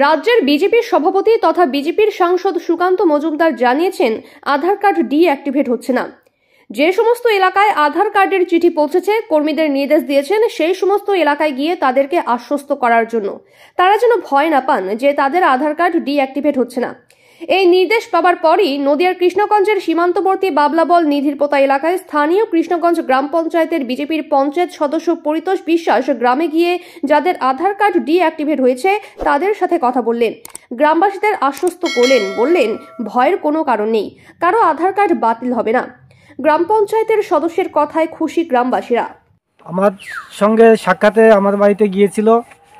রাজ্যের বিজেপির সভাপতি তথা বিজেপির সাংসদ সুকান্ত মজুমদার জানিয়েছেন, আধার কার্ড ডিঅ্যাক্টিভেট হচ্ছে না। যে সমস্ত এলাকায় আধার কার্ডের চিঠি পৌঁছেছে, কর্মীদের নির্দেশ দিয়েছেন সেই সমস্ত এলাকায় গিয়ে তাদেরকে আশ্বস্ত করার জন্য, তারা যেন ভয় না পান যে তাদের আধার কার্ড ডিঅ্যাক্টিভেট হচ্ছে না। এই নির্দেশ পাওয়ার পরই নদিয়ার কৃষ্ণগঞ্জের সীমান্তবর্তী বাবলাবল নিধিরপোতা এলাকায় স্থানীয় কৃষ্ণগঞ্জ গ্রাম পঞ্চায়েতের বিজেপির পঞ্চায়েত সদস্য পরিতোষ বিশ্বাস গ্রামে গিয়ে যাদের আধার কার্ড ডিঅ্যাক্টিভেট হয়েছে তাদের সাথে কথা বললেন, গ্রামবাসীদের আশ্বস্ত করলেন, বললেন ভয়ের কোনো কারণ নেই, কারো আধার কার্ড বাতিল হবে না। গ্রাম পঞ্চায়েতের সদস্যের কথায় খুশি গ্রামবাসীরা। আমার সঙ্গে সাক্ষাতে আমার বাড়িতে গিয়েছিল,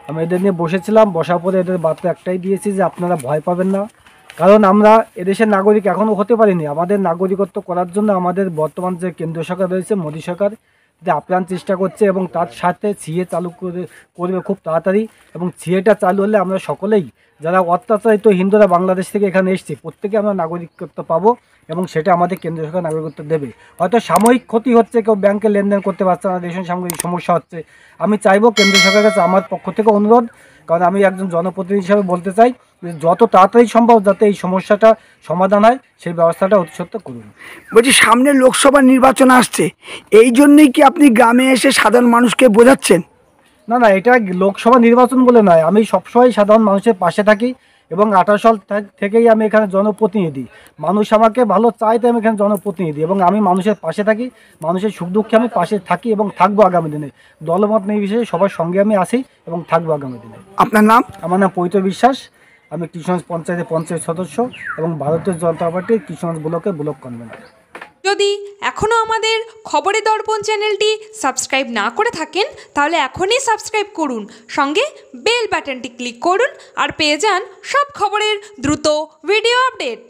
আমি এদের নিয়ে বসেছিলাম, বসার পরে এদের বার্তা একটাই দিয়েছি যে আপনারা ভয় পাবেন না, কারণ আমরা এদেশের নাগরিক এখনও হতে পারিনি। আমাদের নাগরিকত্ব করার জন্য আমাদের বর্তমান যে কেন্দ্রীয় সরকার রয়েছে, মোদী সরকার, যে আপ্রাণ চেষ্টা করছে এবং তার সাথে সিএ চালু করবে খুব তাড়াতাড়ি। এবং সিএটা চালু হলে আমরা সকলেই যারা অত্যাচারিত হিন্দুরা বাংলাদেশ থেকে এখানে এসছে প্রত্যেকে আমরা নাগরিকত্ব পাবো এবং সেটা আমাদের কেন্দ্রীয় সরকার নাগরিকত্ব দেবে। হয়তো সাময়িক ক্ষতি হচ্ছে, কেউ ব্যাংকে লেনদেন করতে পারছে না, দেশের সাময়িক সমস্যা হচ্ছে। আমি চাইবো কেন্দ্রীয় সরকারের কাছে আমার পক্ষ থেকে অনুরোধ, কারণ আমি একজন জনপ্রতিনিধি হিসাবে বলতে চাই যে যত তাড়াতাড়ি সম্ভব যাতে এই সমস্যাটা সমাধান হয় সেই ব্যবস্থাটা অতি সত্ত্বর করুন। বলছি, সামনে লোকসভা নির্বাচন আসছে, এই জন্যই কি আপনি গ্রামে এসে সাধারণ মানুষকে বোঝাচ্ছেন? না, এটা লোকসভা নির্বাচন বলে নয়, আমি সবসময় সাধারণ মানুষের পাশে থাকি এবং 18 সাল থেকেই আমি এখানে জনপ্রতিনিধি। মানুষ আমাকে ভালো চায়, তাই আমি এখানে জনপ্রতিনিধি এবং আমি মানুষের পাশে থাকি, মানুষের সুখ দুঃখে আমি পাশে থাকি এবং থাকবো আগামী দিনে। দলমত নির্বিশেষে সবার সঙ্গে আমি আসি এবং থাকবো আগামী দিনে। আপনার নাম? আমার নাম পরিতোষ বিশ্বাস, আমি কৃষ্ণগঞ্জ পঞ্চায়েতের পঞ্চায়েত সদস্য এবং ভারতীয় জনতা পার্টির কৃষ্ণগঞ্জ ব্লকের ব্লক কনভেনর। যদি এখনও আমাদের খবরের দর্পণ চ্যানেলটি সাবস্ক্রাইব না করে থাকেন তাহলে এখনই সাবস্ক্রাইব করুন, সঙ্গে বেল বাটনটি ক্লিক করুন আর পেয়ে যান সব খবরের দ্রুত ভিডিও আপডেট।